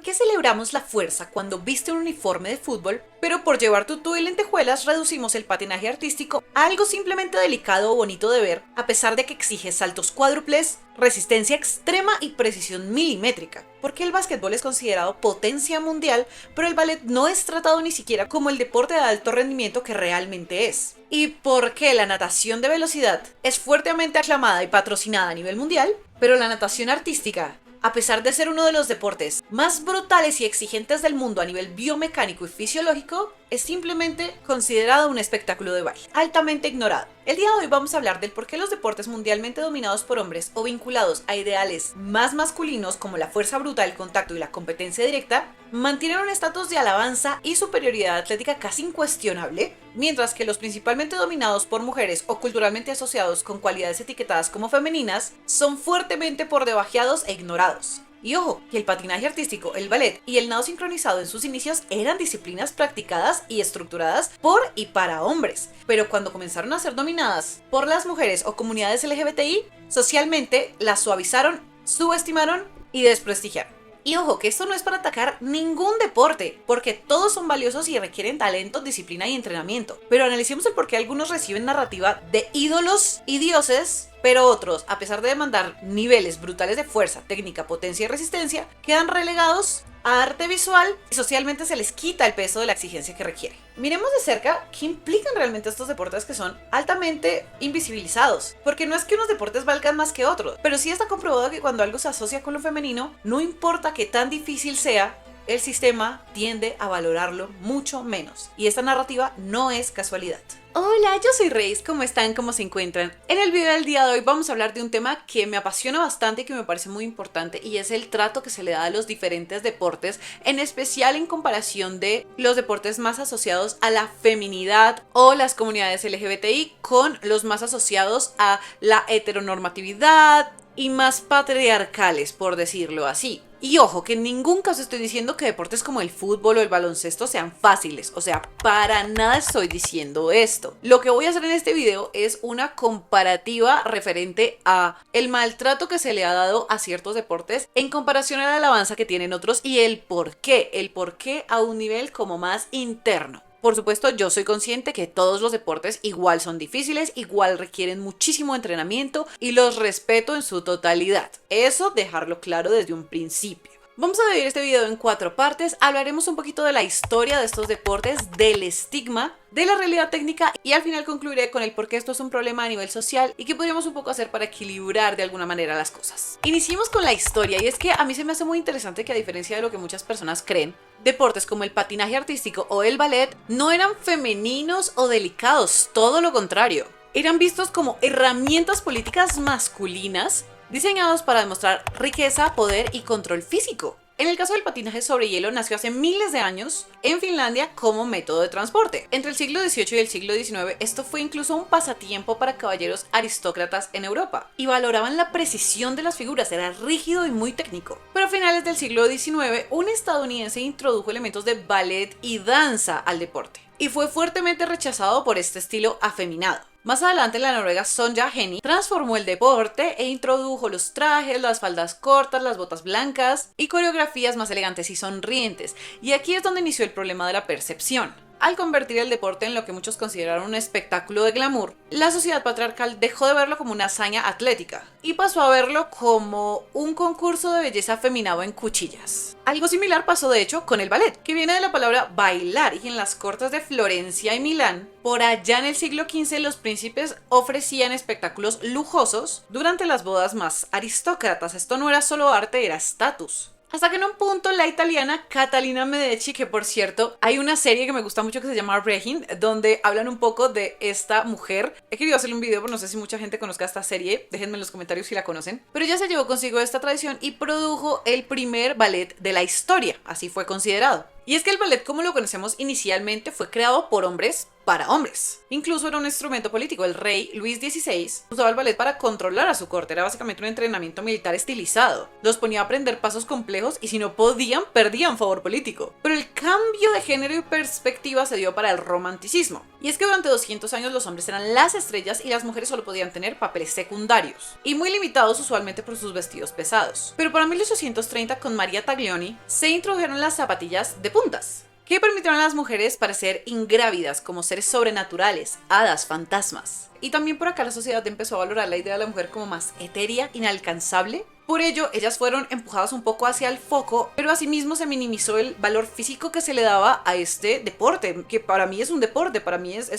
qué celebramos la fuerza cuando viste un uniforme de fútbol, pero por llevar tutú y lentejuelas reducimos el patinaje artístico a algo simplemente delicado o bonito de ver, a pesar de que exige saltos cuádruples, resistencia extrema y precisión milimétrica? Porque el básquetbol es considerado potencia mundial, pero el ballet no es tratado ni siquiera como el deporte de alto rendimiento que realmente es. ¿Y por qué la natación de velocidad es fuertemente aclamada y patrocinada a nivel mundial, pero la natación artística, a pesar de ser uno de los deportes más brutales y exigentes del mundo a nivel biomecánico y fisiológico, es simplemente considerado un espectáculo de baile, altamente ignorado? El día de hoy vamos a hablar del por qué los deportes mundialmente dominados por hombres o vinculados a ideales más masculinos como la fuerza bruta, el contacto y la competencia directa mantienen un estatus de alabanza y superioridad atlética casi incuestionable, mientras que los principalmente dominados por mujeres o culturalmente asociados con cualidades etiquetadas como femeninas son fuertemente por debajeados e ignorados. Y ojo, que el patinaje artístico, el ballet y el nado sincronizado en sus inicios eran disciplinas practicadas y estructuradas por y para hombres, pero cuando comenzaron a ser dominadas por las mujeres o comunidades LGBTI, socialmente las suavizaron, subestimaron y desprestigiaron. Y ojo, que esto no es para atacar ningún deporte, porque todos son valiosos y requieren talento, disciplina y entrenamiento. Pero analicemos el por qué algunos reciben narrativa de ídolos y dioses, pero otros, a pesar de demandar niveles brutales de fuerza, técnica, potencia y resistencia, quedan relegados a arte visual y socialmente se les quita el peso de la exigencia que requiere. Miremos de cerca qué implican realmente estos deportes que son altamente invisibilizados, porque no es que unos deportes valgan más que otros, pero sí está comprobado que cuando algo se asocia con lo femenino, no importa qué tan difícil sea, el sistema tiende a valorarlo mucho menos. Y esta narrativa no es casualidad. Hola, yo soy Reis, ¿cómo están? ¿Cómo se encuentran? En el video del día de hoy vamos a hablar de un tema que me apasiona bastante y que me parece muy importante, y es el trato que se le da a los diferentes deportes, en especial en comparación de los deportes más asociados a la feminidad o las comunidades LGBTI con los más asociados a la heteronormatividad y más patriarcales, por decirlo así. Y ojo, que en ningún caso estoy diciendo que deportes como el fútbol o el baloncesto sean fáciles, o sea, para nada estoy diciendo esto. Lo que voy a hacer en este video es una comparativa referente a el maltrato que se le ha dado a ciertos deportes en comparación a la alabanza que tienen otros y el por qué a un nivel como más interno. Por supuesto, yo soy consciente que todos los deportes igual son difíciles, igual requieren muchísimo entrenamiento y los respeto en su totalidad. Eso dejarlo claro desde un principio. Vamos a dividir este video en 4 partes. Hablaremos un poquito de la historia de estos deportes, del estigma, de la realidad técnica y al final concluiré con el por qué esto es un problema a nivel social y qué podríamos un poco hacer para equilibrar de alguna manera las cosas. Iniciemos con la historia, y es que a mí se me hace muy interesante que, a diferencia de lo que muchas personas creen, deportes como el patinaje artístico o el ballet no eran femeninos o delicados, todo lo contrario. Eran vistos como herramientas políticas masculinas diseñados para demostrar riqueza, poder y control físico. En el caso del patinaje sobre hielo, nació hace miles de años en Finlandia como método de transporte. Entre el siglo XVIII y el siglo XIX, esto fue incluso un pasatiempo para caballeros aristócratas en Europa, y valoraban la precisión de las figuras, era rígido y muy técnico. Pero a finales del siglo XIX, un estadounidense introdujo elementos de ballet y danza al deporte, y fue fuertemente rechazado por este estilo afeminado. Más adelante, la noruega Sonja Henie transformó el deporte e introdujo los trajes, las faldas cortas, las botas blancas y coreografías más elegantes y sonrientes. Y aquí es donde inició el problema de la percepción. Al convertir el deporte en lo que muchos consideraron un espectáculo de glamour, la sociedad patriarcal dejó de verlo como una hazaña atlética y pasó a verlo como un concurso de belleza afeminado en cuchillas. Algo similar pasó de hecho con el ballet, que viene de la palabra bailar, y en las cortes de Florencia y Milán, por allá en el siglo XV, los príncipes ofrecían espectáculos lujosos durante las bodas más aristócratas. Esto no era solo arte, era estatus. Hasta que en un punto la italiana Catalina Medici, que por cierto hay una serie que me gusta mucho que se llama Regine, donde hablan un poco de esta mujer. He querido hacerle un video, pero no sé si mucha gente conozca esta serie, déjenme en los comentarios si la conocen. Pero ella se llevó consigo esta tradición y produjo el primer ballet de la historia, así fue considerado. Y es que el ballet, como lo conocemos inicialmente, fue creado por hombres, para hombres. Incluso era un instrumento político. El rey Luis XVI usaba el ballet para controlar a su corte. Era básicamente un entrenamiento militar estilizado. Los ponía a aprender pasos complejos y si no podían, perdían favor político. Pero el cambio de género y perspectiva se dio para el romanticismo. Y es que durante 200 años los hombres eran las estrellas y las mujeres solo podían tener papeles secundarios. Y muy limitados usualmente por sus vestidos pesados. Pero para 1830 con Maria Taglioni se introdujeron las zapatillas de puntas, que permitieron a las mujeres parecer ingrávidas como seres sobrenaturales, hadas, fantasmas. Y también por acá la sociedad empezó a valorar la idea de la mujer como más etérea, inalcanzable. Por ello, ellas fueron empujadas un poco hacia el foco, pero asimismo se minimizó el valor físico que se le daba a este deporte, que para mí es un deporte, para mí es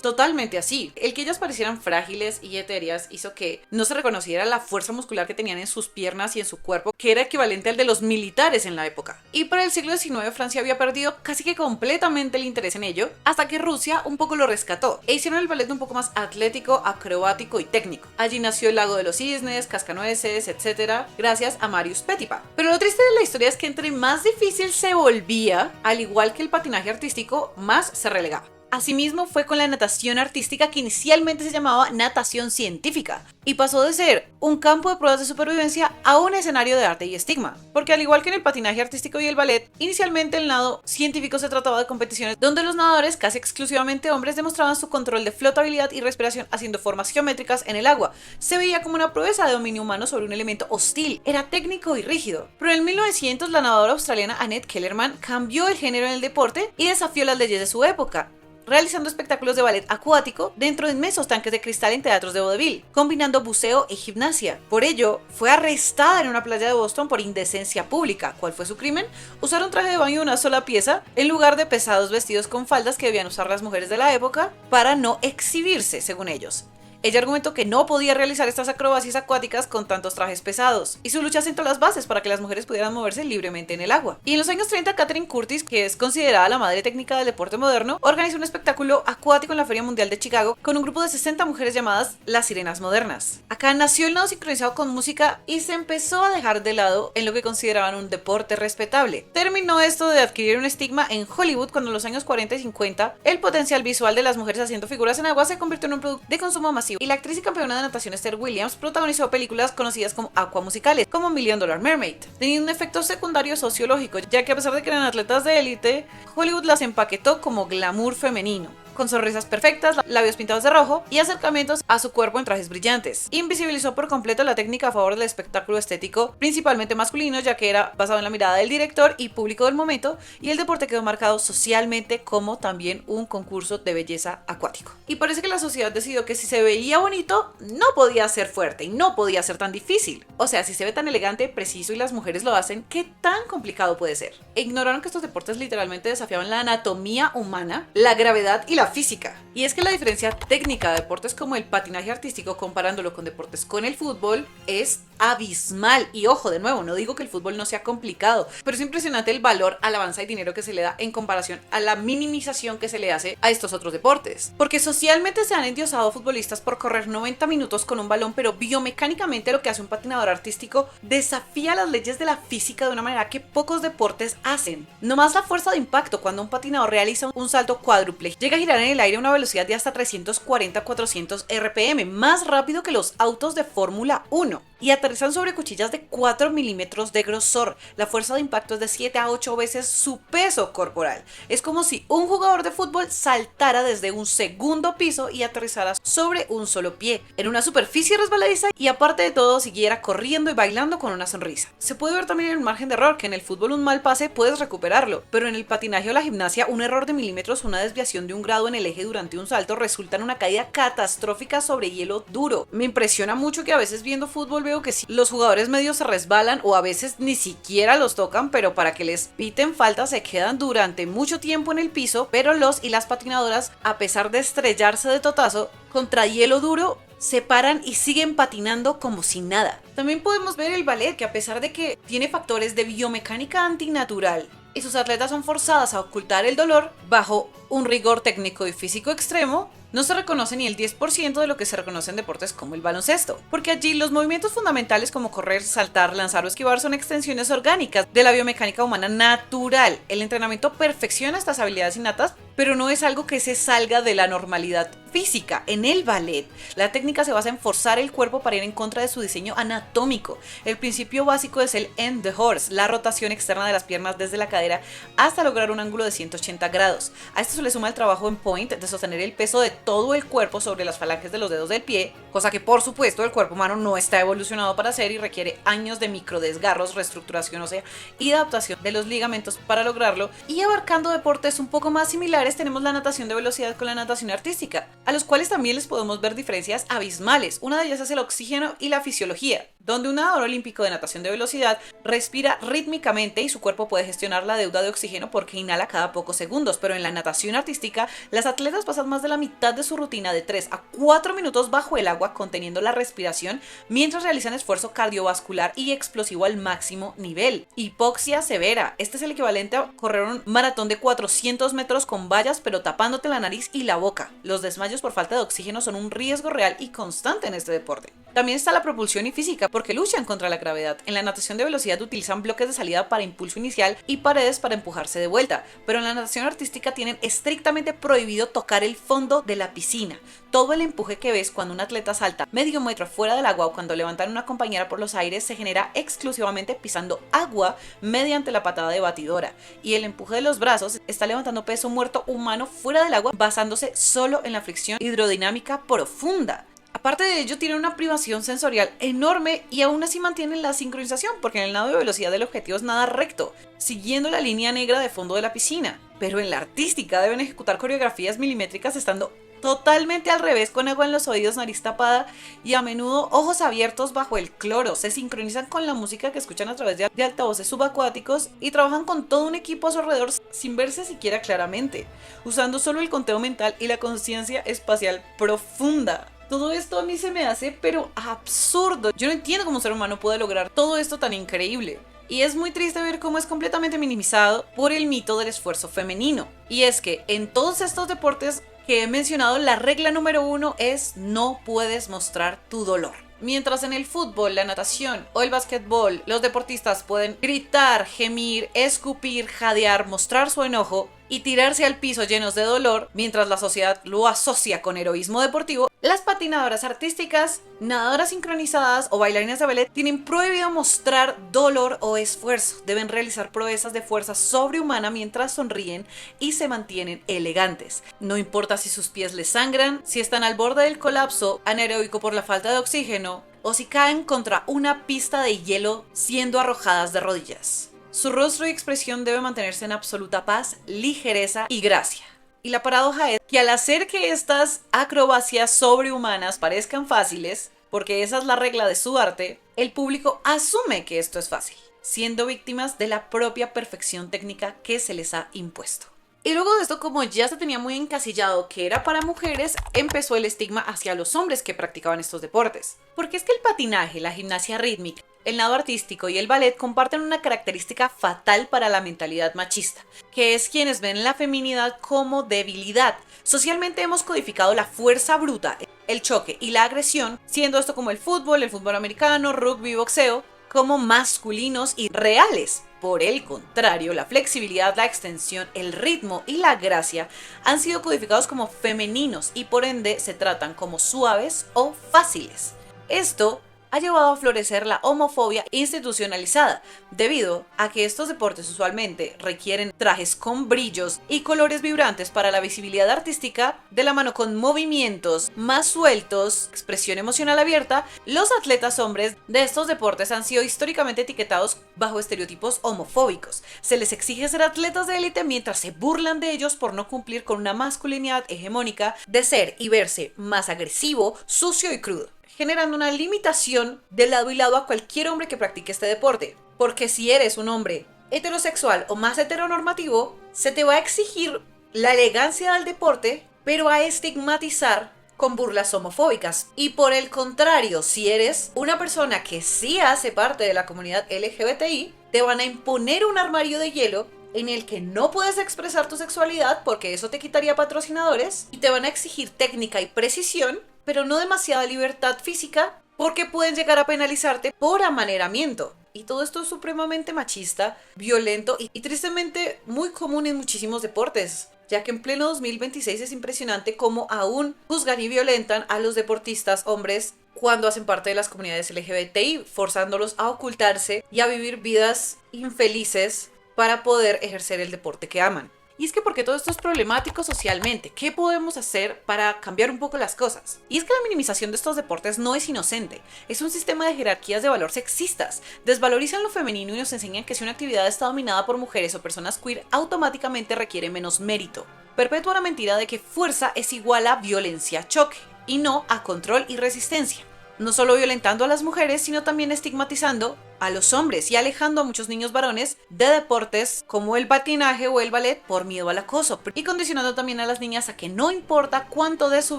totalmente así. El que ellas parecieran frágiles y etéreas hizo que no se reconociera la fuerza muscular que tenían en sus piernas y en su cuerpo, que era equivalente al de los militares en la época. Y para el siglo XIX Francia había perdido casi que completamente el interés en ello, hasta que Rusia un poco lo rescató, e hicieron el ballet un poco más atlético, acrobático y técnico. Allí nació el Lago de los Cisnes, Cascanueces, etc., gracias a Marius Petipa. Pero lo triste de la historia es que entre más difícil se volvía, al igual que el patinaje artístico, más se relegaba. Asimismo fue con la natación artística, que inicialmente se llamaba natación científica, y pasó de ser un campo de pruebas de supervivencia a un escenario de arte y estigma. Porque al igual que en el patinaje artístico y el ballet, inicialmente el nado científico se trataba de competiciones donde los nadadores, casi exclusivamente hombres, demostraban su control de flotabilidad y respiración haciendo formas geométricas en el agua. Se veía como una proeza de dominio humano sobre un elemento hostil, era técnico y rígido. Pero en 1900 la nadadora australiana Annette Kellerman cambió el género en el deporte y desafió las leyes de su época, realizando espectáculos de ballet acuático dentro de inmensos tanques de cristal en teatros de vodevil, combinando buceo y gimnasia. Por ello, fue arrestada en una playa de Boston por indecencia pública. ¿Cuál fue su crimen? Usar un traje de baño de una sola pieza en lugar de pesados vestidos con faldas que debían usar las mujeres de la época para no exhibirse, según ellos. Ella argumentó que no podía realizar estas acrobacias acuáticas con tantos trajes pesados, y su lucha sentó las bases para que las mujeres pudieran moverse libremente en el agua. Y en los años 30, Catherine Curtis, que es considerada la madre técnica del deporte moderno, organizó un espectáculo acuático en la Feria Mundial de Chicago con un grupo de 60 mujeres llamadas las Sirenas Modernas. Acá nació el nado sincronizado con música y se empezó a dejar de lado en lo que consideraban un deporte respetable. Terminó esto de adquirir un estigma en Hollywood cuando en los años 40 y 50 el potencial visual de las mujeres haciendo figuras en agua se convirtió en un producto de consumo masivo. Y la actriz y campeona de natación Esther Williams protagonizó películas conocidas como aquamusicales, como $1 Million Mermaid, teniendo un efecto secundario sociológico, ya que a pesar de que eran atletas de élite, Hollywood las empaquetó como glamour femenino, con sonrisas perfectas, labios pintados de rojo y acercamientos a su cuerpo en trajes brillantes. Invisibilizó por completo la técnica a favor del espectáculo estético, principalmente masculino, ya que era basado en la mirada del director y público del momento, y el deporte quedó marcado socialmente como también un concurso de belleza acuático. Y parece que la sociedad decidió que si se veía bonito, no podía ser fuerte y no podía ser tan difícil. O sea, si se ve tan elegante, preciso y las mujeres lo hacen, ¿qué tan complicado puede ser? E ignoraron que estos deportes literalmente desafiaban la anatomía humana, la gravedad y la física. Y es que la diferencia técnica de deportes como el patinaje artístico, comparándolo con deportes con el fútbol, es abismal. Y ojo, de nuevo, no digo que el fútbol no sea complicado, pero es impresionante el valor, alabanza y dinero que se le da en comparación a la minimización que se le hace a estos otros deportes. Porque socialmente se han endiosado futbolistas por correr 90 minutos con un balón, pero biomecánicamente lo que hace un patinador artístico desafía las leyes de la física de una manera que pocos deportes hacen. No más la fuerza de impacto cuando un patinador realiza un salto cuádruple, llega a girar en el aire a una velocidad de hasta 340-400 RPM, más rápido que los autos de Fórmula 1. Y aterrizan sobre cuchillas de 4 milímetros de grosor. La fuerza de impacto es de 7 a 8 veces su peso corporal. Es como si un jugador de fútbol saltara desde un segundo piso y aterrizara sobre un solo pie, en una superficie resbaladiza, y aparte de todo siguiera corriendo y bailando con una sonrisa. Se puede ver también en el margen de error, que en el fútbol un mal pase puedes recuperarlo, pero en el patinaje o la gimnasia un error de milímetros, una desviación de un grado en el eje durante un salto resulta en una caída catastrófica sobre hielo duro. Me impresiona mucho que a veces viendo fútbol veo que sí, los jugadores medios se resbalan o a veces ni siquiera los tocan, pero para que les piten falta se quedan durante mucho tiempo en el piso, pero los y las patinadoras, a pesar de estrellarse de totazo contra hielo duro, se paran y siguen patinando como si nada. También podemos ver el ballet, que a pesar de que tiene factores de biomecánica antinatural y sus atletas son forzadas a ocultar el dolor bajo un rigor técnico y físico extremo, no se reconoce ni el 10% de lo que se reconoce en deportes como el baloncesto, porque allí los movimientos fundamentales como correr, saltar, lanzar o esquivar son extensiones orgánicas de la biomecánica humana natural. El entrenamiento perfecciona estas habilidades innatas, pero no es algo que se salga de la normalidad física. En el ballet, la técnica se basa en forzar el cuerpo para ir en contra de su diseño anatómico. El principio básico es el end the horse, la rotación externa de las piernas desde la cadera hasta lograr un ángulo de 180 grados. A esto se le suma el trabajo en point de sostener el peso de todo el cuerpo sobre las falanges de los dedos del pie, cosa que por supuesto el cuerpo humano no está evolucionado para hacer y requiere años de microdesgarros, reestructuración ósea y adaptación de los ligamentos para lograrlo. Y abarcando deportes un poco más similares, tenemos la natación de velocidad con la natación artística, a los cuales también les podemos ver diferencias abismales. Una de ellas es el oxígeno y la fisiología, donde un nadador olímpico de natación de velocidad respira rítmicamente y su cuerpo puede gestionar la deuda de oxígeno porque inhala cada pocos segundos, pero en la natación artística las atletas pasan más de la mitad de su rutina de 3 a 4 minutos bajo el agua conteniendo la respiración mientras realizan esfuerzo cardiovascular y explosivo al máximo nivel. Hipoxia severa, este es el equivalente a correr un maratón de 400 metros con vallas pero tapándote la nariz y la boca. Los desmayos por falta de oxígeno son un riesgo real y constante en este deporte. También está la propulsión y física porque luchan contra la gravedad. En la natación de velocidad utilizan bloques de salida para impulso inicial y paredes para empujarse de vuelta, pero en la natación artística tienen estrictamente prohibido tocar el fondo de la piscina. Todo el empuje que ves cuando un atleta salta medio metro fuera del agua o cuando levantan una compañera por los aires se genera exclusivamente pisando agua mediante la patada de batidora, y el empuje de los brazos está levantando peso muerto humano fuera del agua basándose solo en la fricción hidrodinámica profunda. Aparte de ello, tienen una privación sensorial enorme y aún así mantienen la sincronización, porque en el nado de velocidad el objetivo es nadar recto, siguiendo la línea negra de fondo de la piscina. Pero en la artística deben ejecutar coreografías milimétricas estando totalmente al revés, con agua en los oídos, nariz tapada y a menudo ojos abiertos bajo el cloro. Se sincronizan con la música que escuchan a través de altavoces subacuáticos y trabajan con todo un equipo a su alrededor sin verse siquiera claramente, usando solo el conteo mental y la conciencia espacial profunda. Todo esto a mí se me hace pero absurdo. Yo no entiendo cómo un ser humano puede lograr todo esto tan increíble. Y es muy triste ver cómo es completamente minimizado por el mito del esfuerzo femenino. Y es que en todos estos deportes que he mencionado, la regla número 1 es no puedes mostrar tu dolor. Mientras en el fútbol, la natación o el básquetbol, los deportistas pueden gritar, gemir, escupir, jadear, mostrar su enojo y tirarse al piso llenos de dolor, mientras la sociedad lo asocia con heroísmo deportivo, las patinadoras artísticas, nadadoras sincronizadas o bailarinas de ballet tienen prohibido mostrar dolor o esfuerzo. Deben realizar proezas de fuerza sobrehumana mientras sonríen y se mantienen elegantes. No importa si sus pies les sangran, si están al borde del colapso anaeróbico por la falta de oxígeno o si caen contra una pista de hielo siendo arrojadas de rodillas. Su rostro y expresión debe mantenerse en absoluta paz, ligereza y gracia. Y la paradoja es que al hacer que estas acrobacias sobrehumanas parezcan fáciles, porque esa es la regla de su arte, el público asume que esto es fácil, siendo víctimas de la propia perfección técnica que se les ha impuesto. Y luego de esto, como ya se tenía muy encasillado que era para mujeres, empezó el estigma hacia los hombres que practicaban estos deportes. Porque es que el patinaje, la gimnasia rítmica, el nado artístico y el ballet comparten una característica fatal para la mentalidad machista, que es quienes ven la feminidad como debilidad. Socialmente hemos codificado la fuerza bruta, el choque y la agresión, siendo esto como el fútbol americano, rugby, boxeo, como masculinos y reales. Por el contrario, la flexibilidad, la extensión, el ritmo y la gracia han sido codificados como femeninos y por ende se tratan como suaves o fáciles. Esto ha llevado a florecer la homofobia institucionalizada, debido a que estos deportes usualmente requieren trajes con brillos y colores vibrantes para la visibilidad artística, de la mano con movimientos más sueltos, expresión emocional abierta. Los atletas hombres de estos deportes han sido históricamente etiquetados bajo estereotipos homofóbicos. Se les exige ser atletas de élite mientras se burlan de ellos por no cumplir con una masculinidad hegemónica de ser y verse más agresivo, sucio y crudo, generando una limitación de lado y lado a cualquier hombre que practique este deporte. Porque si eres un hombre heterosexual o más heteronormativo, se te va a exigir la elegancia del deporte, pero a estigmatizar con burlas homofóbicas. Y por el contrario, si eres una persona que sí hace parte de la comunidad LGBTI, te van a imponer un armario de hielo en el que no puedes expresar tu sexualidad porque eso te quitaría patrocinadores, y te van a exigir técnica y precisión, pero no demasiada libertad física, porque pueden llegar a penalizarte por amaneramiento. Y todo esto es supremamente machista, violento y tristemente muy común en muchísimos deportes, ya que en pleno 2026 es impresionante cómo aún juzgan y violentan a los deportistas hombres cuando hacen parte de las comunidades LGBTI, forzándolos a ocultarse y a vivir vidas infelices para poder ejercer el deporte que aman. Y es que porque todo esto es problemático socialmente, ¿qué podemos hacer para cambiar un poco las cosas? Y es que la minimización de estos deportes no es inocente, es un sistema de jerarquías de valor sexistas, desvalorizan lo femenino y nos enseñan que si una actividad está dominada por mujeres o personas queer, automáticamente requiere menos mérito. Perpetúa la mentira de que fuerza es igual a violencia-choque, y no a control y resistencia. No solo violentando a las mujeres, sino también estigmatizando a los hombres y alejando a muchos niños varones de deportes como el patinaje o el ballet por miedo al acoso, y condicionando también a las niñas a que no importa cuánto de su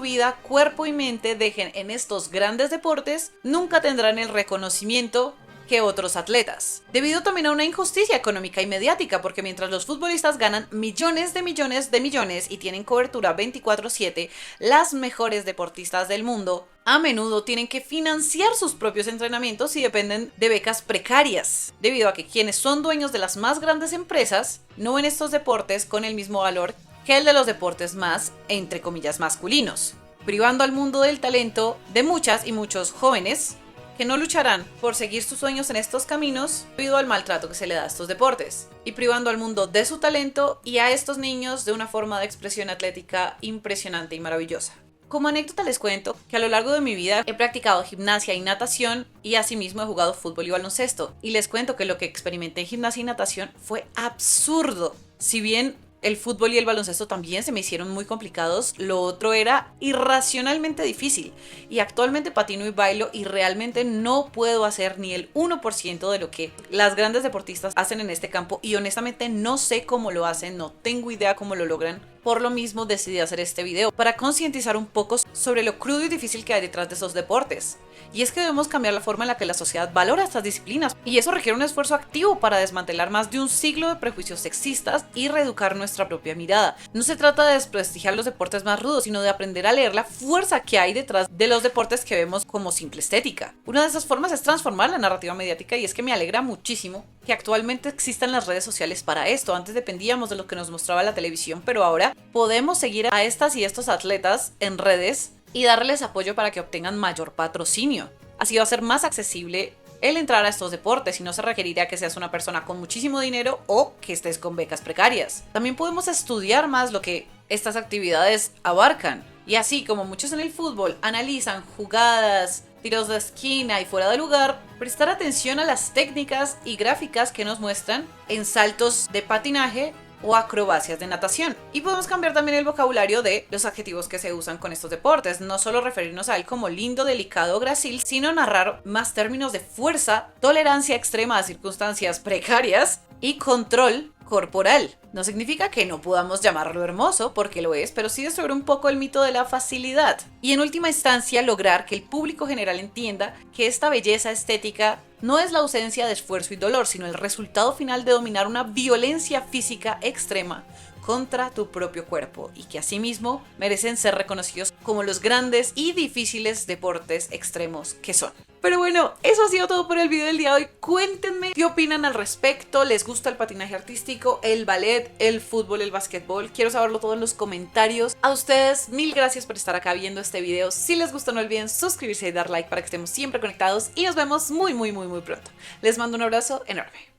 vida, cuerpo y mente dejen en estos grandes deportes, nunca tendrán el reconocimiento que otros atletas, debido también a una injusticia económica y mediática, porque mientras los futbolistas ganan millones de millones de millones y tienen cobertura 24/7, las mejores deportistas del mundo a menudo tienen que financiar sus propios entrenamientos y dependen de becas precarias, debido a que quienes son dueños de las más grandes empresas no ven estos deportes con el mismo valor que el de los deportes más, entre comillas, masculinos, privando al mundo del talento de muchas y muchos jóvenes que no lucharán por seguir sus sueños en estos caminos debido al maltrato que se le da a estos deportes, y privando al mundo de su talento y a estos niños de una forma de expresión atlética impresionante y maravillosa. Como anécdota les cuento que a lo largo de mi vida he practicado gimnasia y natación y asimismo he jugado fútbol y baloncesto, y les cuento que lo que experimenté en gimnasia y natación fue absurdo. Si bien el fútbol y el baloncesto también se me hicieron muy complicados, lo otro era irracionalmente difícil, y actualmente patino y bailo y realmente no puedo hacer ni el 1% de lo que las grandes deportistas hacen en este campo, y honestamente no sé cómo lo hacen, no tengo idea cómo lo logran. Por lo mismo decidí hacer este video para concientizar un poco sobre lo crudo y difícil que hay detrás de esos deportes. Y es que debemos cambiar la forma en la que la sociedad valora estas disciplinas, y eso requiere un esfuerzo activo para desmantelar más de un siglo de prejuicios sexistas y reeducar nuestra propia mirada. No se trata de desprestigiar los deportes más rudos, sino de aprender a leer la fuerza que hay detrás de los deportes que vemos como simple estética. Una de esas formas es transformar la narrativa mediática, y es que me alegra muchísimo que actualmente existan las redes sociales para esto. Antes dependíamos de lo que nos mostraba la televisión, pero ahora podemos seguir a estas y estos atletas en redes y darles apoyo para que obtengan mayor patrocinio. Así va a ser más accesible el entrar a estos deportes y no se requerirá que seas una persona con muchísimo dinero o que estés con becas precarias. También podemos estudiar más lo que estas actividades abarcan, y así como muchos en el fútbol analizan jugadas, tiros de esquina y fuera de lugar, prestar atención a las técnicas y gráficas que nos muestran en saltos de patinaje o acrobacias de natación. Y podemos cambiar también el vocabulario de los adjetivos que se usan con estos deportes, no solo referirnos a él como lindo, delicado o grácil, sino narrar más términos de fuerza, tolerancia extrema a circunstancias precarias y control corporal. No significa que no podamos llamarlo hermoso, porque lo es, pero sí destruir un poco el mito de la facilidad. Y en última instancia, lograr que el público general entienda que esta belleza estética no es la ausencia de esfuerzo y dolor, sino el resultado final de dominar una violencia física extrema contra tu propio cuerpo, y que asimismo merecen ser reconocidos como los grandes y difíciles deportes extremos que son. Pero bueno, eso ha sido todo por el video del día de hoy. Cuéntenme qué opinan al respecto. ¿Les gusta el patinaje artístico, el ballet, el fútbol, el básquetbol? Quiero saberlo todo en los comentarios. A ustedes, mil gracias por estar acá viendo este video. Si les gustó, no olviden suscribirse y dar like para que estemos siempre conectados, y nos vemos muy pronto. Les mando un abrazo enorme.